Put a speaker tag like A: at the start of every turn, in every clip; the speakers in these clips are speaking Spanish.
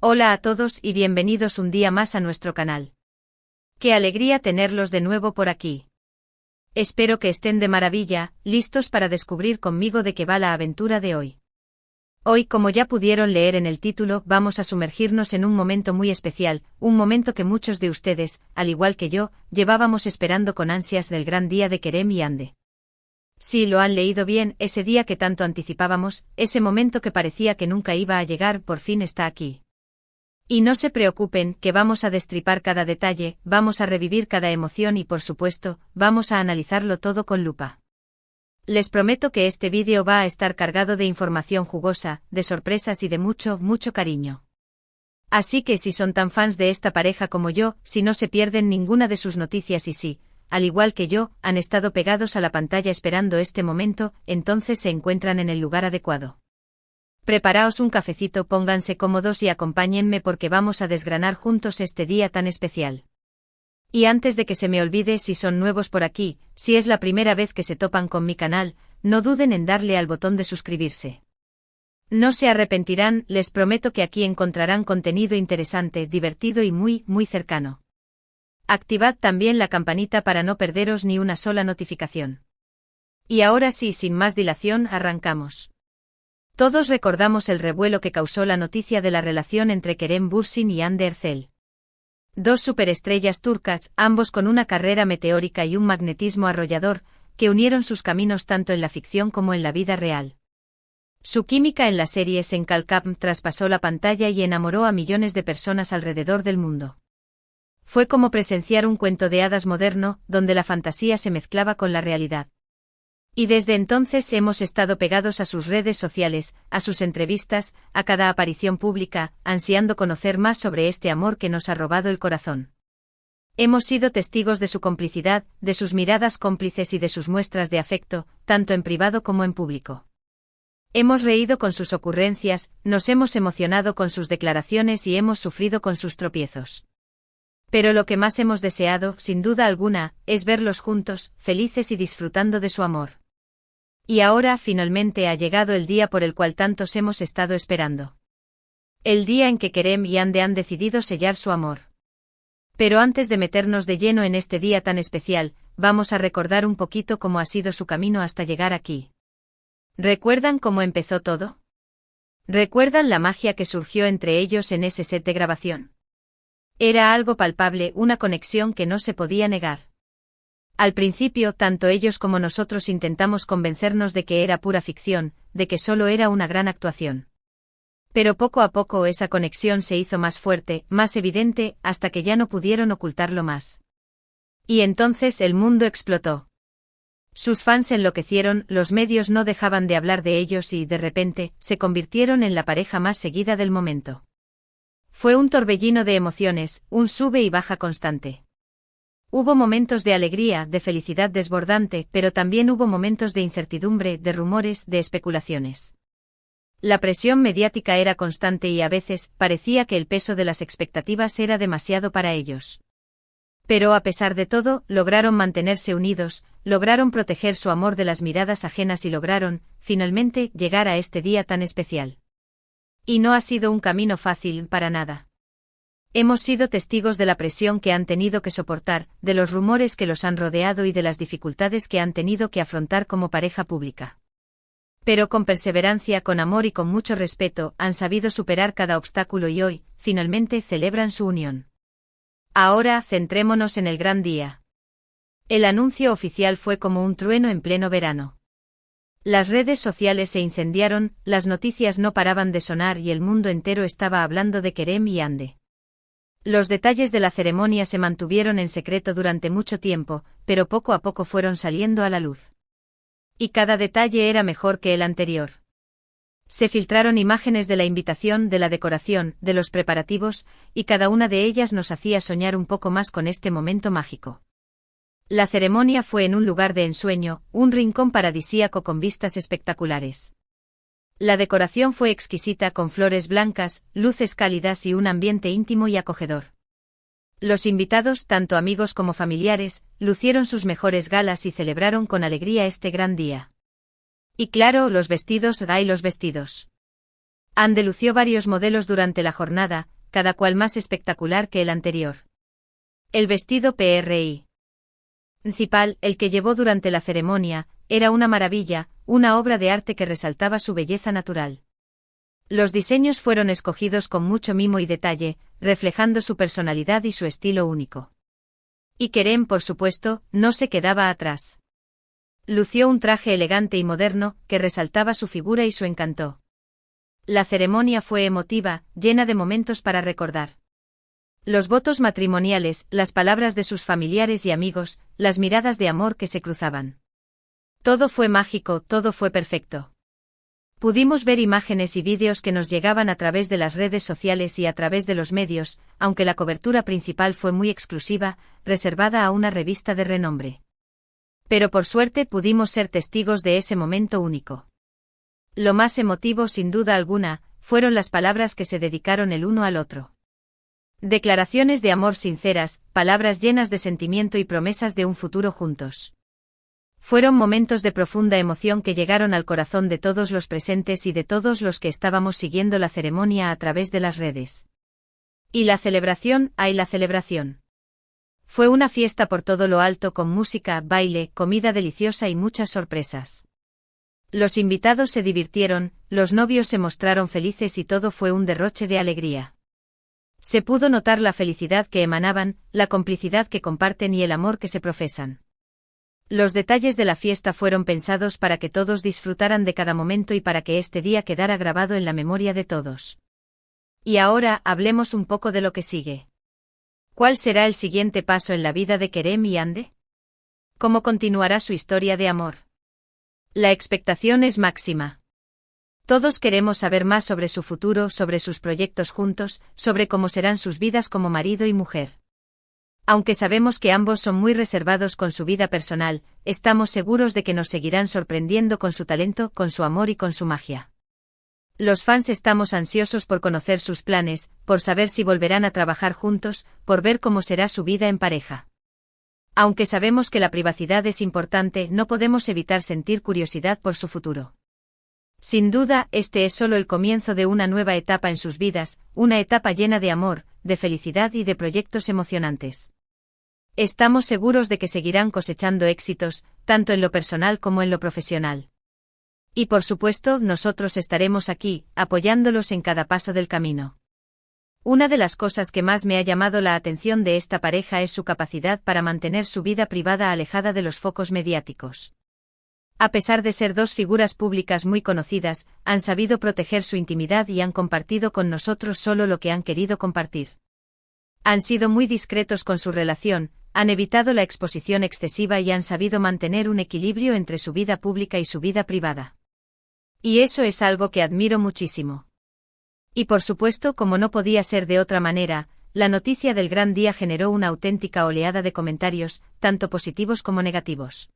A: Hola a todos y bienvenidos un día más a nuestro canal. Qué alegría tenerlos de nuevo por aquí. Espero que estén de maravilla, listos para descubrir conmigo de qué va la aventura de hoy. Hoy, como ya pudieron leer en el título, vamos a sumergirnos en un momento muy especial, un momento que muchos de ustedes, al igual que yo, llevábamos esperando con ansias del gran día de Kerem y Hande. Sí, lo han leído bien, ese día que tanto anticipábamos, ese momento que parecía que nunca iba a llegar, por fin está aquí. Y no se preocupen, que vamos a destripar cada detalle, vamos a revivir cada emoción y por supuesto, vamos a analizarlo todo con lupa. Les prometo que este vídeo va a estar cargado de información jugosa, de sorpresas y de mucho, mucho cariño. Así que si son tan fans de esta pareja como yo, si no se pierden ninguna de sus noticias y si, al igual que yo, han estado pegados a la pantalla esperando este momento, entonces se encuentran en el lugar adecuado. Preparaos un cafecito, pónganse cómodos y acompáñenme porque vamos a desgranar juntos este día tan especial. Y antes de que se me olvide, si son nuevos por aquí, si es la primera vez que se topan con mi canal, no duden en darle al botón de suscribirse. No se arrepentirán, les prometo que aquí encontrarán contenido interesante, divertido y muy, muy cercano. Activad también la campanita para no perderos ni una sola notificación. Y ahora sí, sin más dilación, arrancamos. Todos recordamos el revuelo que causó la noticia de la relación entre Kerem Bürsin y Hande Erçel. Dos superestrellas turcas, ambos con una carrera meteórica y un magnetismo arrollador, que unieron sus caminos tanto en la ficción como en la vida real. Su química en la serie Senkalkam traspasó la pantalla y enamoró a millones de personas alrededor del mundo. Fue como presenciar un cuento de hadas moderno, donde la fantasía se mezclaba con la realidad. Y desde entonces hemos estado pegados a sus redes sociales, a sus entrevistas, a cada aparición pública, ansiando conocer más sobre este amor que nos ha robado el corazón. Hemos sido testigos de su complicidad, de sus miradas cómplices y de sus muestras de afecto, tanto en privado como en público. Hemos reído con sus ocurrencias, nos hemos emocionado con sus declaraciones y hemos sufrido con sus tropiezos. Pero lo que más hemos deseado, sin duda alguna, es verlos juntos, felices y disfrutando de su amor. Y ahora finalmente ha llegado el día por el cual tantos hemos estado esperando. El día en que Kerem y Hande han decidido sellar su amor. Pero antes de meternos de lleno en este día tan especial, vamos a recordar un poquito cómo ha sido su camino hasta llegar aquí. ¿Recuerdan cómo empezó todo? ¿Recuerdan la magia que surgió entre ellos en ese set de grabación? Era algo palpable, una conexión que no se podía negar. Al principio, tanto ellos como nosotros intentamos convencernos de que era pura ficción, de que solo era una gran actuación. Pero poco a poco esa conexión se hizo más fuerte, más evidente, hasta que ya no pudieron ocultarlo más. Y entonces el mundo explotó. Sus fans enloquecieron, los medios no dejaban de hablar de ellos y, de repente, se convirtieron en la pareja más seguida del momento. Fue un torbellino de emociones, un sube y baja constante. Hubo momentos de alegría, de felicidad desbordante, pero también hubo momentos de incertidumbre, de rumores, de especulaciones. La presión mediática era constante y a veces parecía que el peso de las expectativas era demasiado para ellos. Pero a pesar de todo, lograron mantenerse unidos, lograron proteger su amor de las miradas ajenas y lograron, finalmente, llegar a este día tan especial. Y no ha sido un camino fácil, para nada. Hemos sido testigos de la presión que han tenido que soportar, de los rumores que los han rodeado y de las dificultades que han tenido que afrontar como pareja pública. Pero con perseverancia, con amor y con mucho respeto, han sabido superar cada obstáculo y hoy, finalmente, celebran su unión. Ahora, centrémonos en el gran día. El anuncio oficial fue como un trueno en pleno verano. Las redes sociales se incendiaron, las noticias no paraban de sonar y el mundo entero estaba hablando de Kerem y Hande. Los detalles de la ceremonia se mantuvieron en secreto durante mucho tiempo, pero poco a poco fueron saliendo a la luz. Y cada detalle era mejor que el anterior. Se filtraron imágenes de la invitación, de la decoración, de los preparativos, y cada una de ellas nos hacía soñar un poco más con este momento mágico. La ceremonia fue en un lugar de ensueño, un rincón paradisíaco con vistas espectaculares. La decoración fue exquisita con flores blancas, luces cálidas y un ambiente íntimo y acogedor. Los invitados, tanto amigos como familiares, lucieron sus mejores galas y celebraron con alegría este gran día. Y claro, los vestidos, ¡ay los vestidos! Ande lució varios modelos durante la jornada, cada cual más espectacular que el anterior. El vestido principal, el que llevó durante la ceremonia, era una maravilla, una obra de arte que resaltaba su belleza natural. Los diseños fueron escogidos con mucho mimo y detalle, reflejando su personalidad y su estilo único. Y Kerem, por supuesto, no se quedaba atrás. Lució un traje elegante y moderno, que resaltaba su figura y su encanto. La ceremonia fue emotiva, llena de momentos para recordar. Los votos matrimoniales, las palabras de sus familiares y amigos, las miradas de amor que se cruzaban. Todo fue mágico, todo fue perfecto. Pudimos ver imágenes y vídeos que nos llegaban a través de las redes sociales y a través de los medios, aunque la cobertura principal fue muy exclusiva, reservada a una revista de renombre. Pero por suerte pudimos ser testigos de ese momento único. Lo más emotivo, sin duda alguna, fueron las palabras que se dedicaron el uno al otro. Declaraciones de amor sinceras, palabras llenas de sentimiento y promesas de un futuro juntos. Fueron momentos de profunda emoción que llegaron al corazón de todos los presentes y de todos los que estábamos siguiendo la ceremonia a través de las redes. Y la celebración, ¡ay la celebración! Fue una fiesta por todo lo alto con música, baile, comida deliciosa y muchas sorpresas. Los invitados se divirtieron, los novios se mostraron felices y todo fue un derroche de alegría. Se pudo notar la felicidad que emanaban, la complicidad que comparten y el amor que se profesan. Los detalles de la fiesta fueron pensados para que todos disfrutaran de cada momento y para que este día quedara grabado en la memoria de todos. Y ahora, hablemos un poco de lo que sigue. ¿Cuál será el siguiente paso en la vida de Kerem y Hande? ¿Cómo continuará su historia de amor? La expectación es máxima. Todos queremos saber más sobre su futuro, sobre sus proyectos juntos, sobre cómo serán sus vidas como marido y mujer. Aunque sabemos que ambos son muy reservados con su vida personal, estamos seguros de que nos seguirán sorprendiendo con su talento, con su amor y con su magia. Los fans estamos ansiosos por conocer sus planes, por saber si volverán a trabajar juntos, por ver cómo será su vida en pareja. Aunque sabemos que la privacidad es importante, no podemos evitar sentir curiosidad por su futuro. Sin duda, este es solo el comienzo de una nueva etapa en sus vidas, una etapa llena de amor, de felicidad y de proyectos emocionantes. Estamos seguros de que seguirán cosechando éxitos, tanto en lo personal como en lo profesional. Y por supuesto, nosotros estaremos aquí, apoyándolos en cada paso del camino. Una de las cosas que más me ha llamado la atención de esta pareja es su capacidad para mantener su vida privada alejada de los focos mediáticos. A pesar de ser dos figuras públicas muy conocidas, han sabido proteger su intimidad y han compartido con nosotros solo lo que han querido compartir. Han sido muy discretos con su relación, han evitado la exposición excesiva y han sabido mantener un equilibrio entre su vida pública y su vida privada. Y eso es algo que admiro muchísimo. Y por supuesto, como no podía ser de otra manera, la noticia del gran día generó una auténtica oleada de comentarios, tanto positivos como negativos.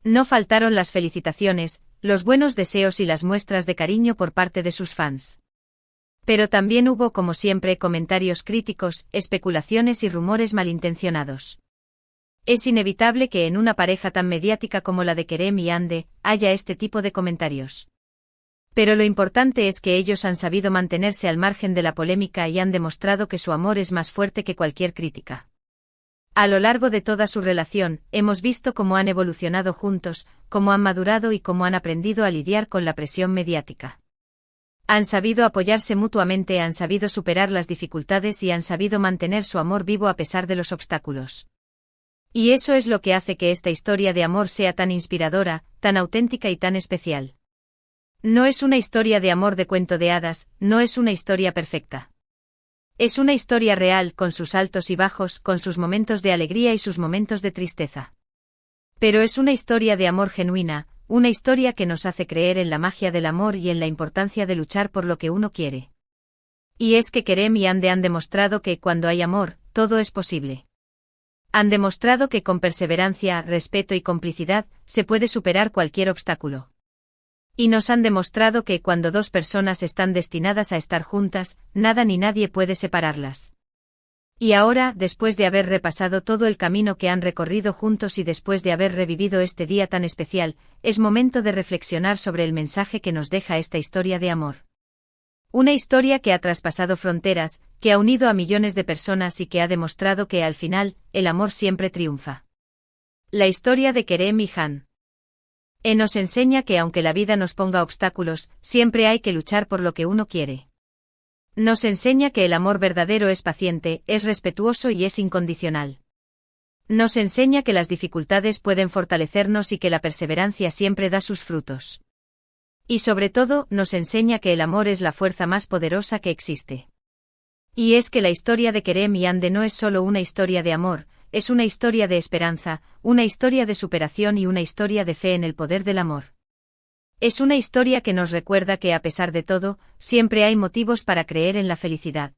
A: No faltaron las felicitaciones, los buenos deseos y las muestras de cariño por parte de sus fans. Pero también hubo, como siempre, comentarios críticos, especulaciones y rumores malintencionados. Es inevitable que en una pareja tan mediática como la de Kerem y Hande, haya este tipo de comentarios. Pero lo importante es que ellos han sabido mantenerse al margen de la polémica y han demostrado que su amor es más fuerte que cualquier crítica. A lo largo de toda su relación, hemos visto cómo han evolucionado juntos, cómo han madurado y cómo han aprendido a lidiar con la presión mediática. Han sabido apoyarse mutuamente, han sabido superar las dificultades y han sabido mantener su amor vivo a pesar de los obstáculos. Y eso es lo que hace que esta historia de amor sea tan inspiradora, tan auténtica y tan especial. No es una historia de amor de cuento de hadas, no es una historia perfecta. Es una historia real, con sus altos y bajos, con sus momentos de alegría y sus momentos de tristeza. Pero es una historia de amor genuina, una historia que nos hace creer en la magia del amor y en la importancia de luchar por lo que uno quiere. Y es que Kerem y Hande han demostrado que cuando hay amor, todo es posible. Han demostrado que con perseverancia, respeto y complicidad, se puede superar cualquier obstáculo. Y nos han demostrado que cuando dos personas están destinadas a estar juntas, nada ni nadie puede separarlas. Y ahora, después de haber repasado todo el camino que han recorrido juntos y después de haber revivido este día tan especial, es momento de reflexionar sobre el mensaje que nos deja esta historia de amor. Una historia que ha traspasado fronteras, que ha unido a millones de personas y que ha demostrado que al final, el amor siempre triunfa. La historia de Kerem y Han. Nos enseña que aunque la vida nos ponga obstáculos, siempre hay que luchar por lo que uno quiere. Nos enseña que el amor verdadero es paciente, es respetuoso y es incondicional. Nos enseña que las dificultades pueden fortalecernos y que la perseverancia siempre da sus frutos. Y sobre todo, nos enseña que el amor es la fuerza más poderosa que existe. Y es que la historia de Kerem y Hande no es solo una historia de amor, es una historia de esperanza, una historia de superación y una historia de fe en el poder del amor. Es una historia que nos recuerda que a pesar de todo, siempre hay motivos para creer en la felicidad.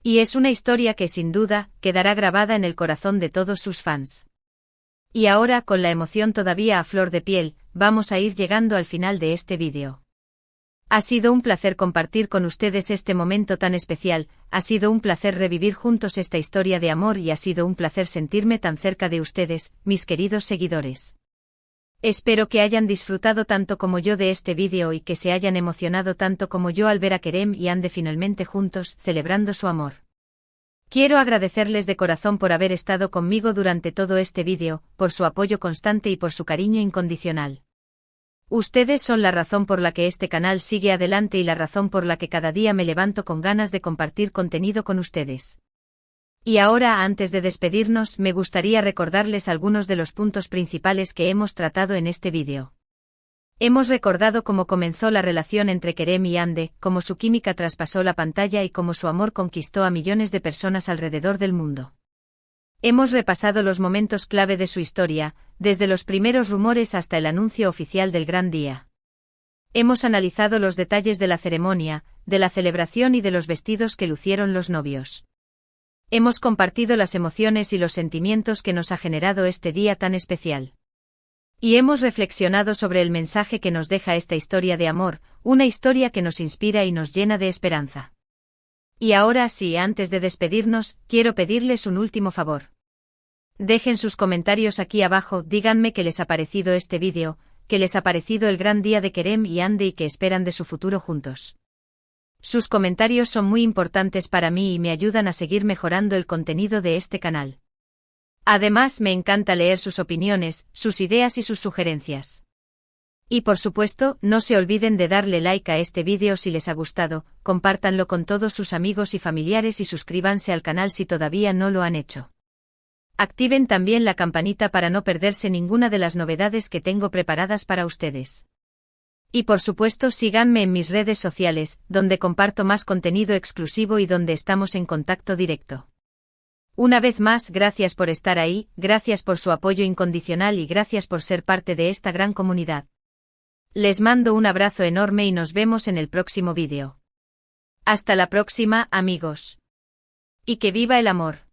A: Y es una historia que sin duda, quedará grabada en el corazón de todos sus fans. Y ahora, con la emoción todavía a flor de piel, vamos a ir llegando al final de este vídeo. Ha sido un placer compartir con ustedes este momento tan especial, ha sido un placer revivir juntos esta historia de amor y ha sido un placer sentirme tan cerca de ustedes, mis queridos seguidores. Espero que hayan disfrutado tanto como yo de este vídeo y que se hayan emocionado tanto como yo al ver a Kerem y Hande finalmente juntos, celebrando su amor. Quiero agradecerles de corazón por haber estado conmigo durante todo este vídeo, por su apoyo constante y por su cariño incondicional. Ustedes son la razón por la que este canal sigue adelante y la razón por la que cada día me levanto con ganas de compartir contenido con ustedes. Y ahora, antes de despedirnos, me gustaría recordarles algunos de los puntos principales que hemos tratado en este vídeo. Hemos recordado cómo comenzó la relación entre Kerem y Hande, cómo su química traspasó la pantalla y cómo su amor conquistó a millones de personas alrededor del mundo. Hemos repasado los momentos clave de su historia, desde los primeros rumores hasta el anuncio oficial del gran día. Hemos analizado los detalles de la ceremonia, de la celebración y de los vestidos que lucieron los novios. Hemos compartido las emociones y los sentimientos que nos ha generado este día tan especial. Y hemos reflexionado sobre el mensaje que nos deja esta historia de amor, una historia que nos inspira y nos llena de esperanza. Y ahora sí, antes de despedirnos, quiero pedirles un último favor. Dejen sus comentarios aquí abajo, díganme qué les ha parecido este vídeo, qué les ha parecido el gran día de Kerem y Hande y qué esperan de su futuro juntos. Sus comentarios son muy importantes para mí y me ayudan a seguir mejorando el contenido de este canal. Además, me encanta leer sus opiniones, sus ideas y sus sugerencias. Y por supuesto, no se olviden de darle like a este vídeo si les ha gustado, compártanlo con todos sus amigos y familiares y suscríbanse al canal si todavía no lo han hecho. Activen también la campanita para no perderse ninguna de las novedades que tengo preparadas para ustedes. Y por supuesto, síganme en mis redes sociales, donde comparto más contenido exclusivo y donde estamos en contacto directo. Una vez más, gracias por estar ahí, gracias por su apoyo incondicional y gracias por ser parte de esta gran comunidad. Les mando un abrazo enorme y nos vemos en el próximo vídeo. Hasta la próxima, amigos. Y que viva el amor.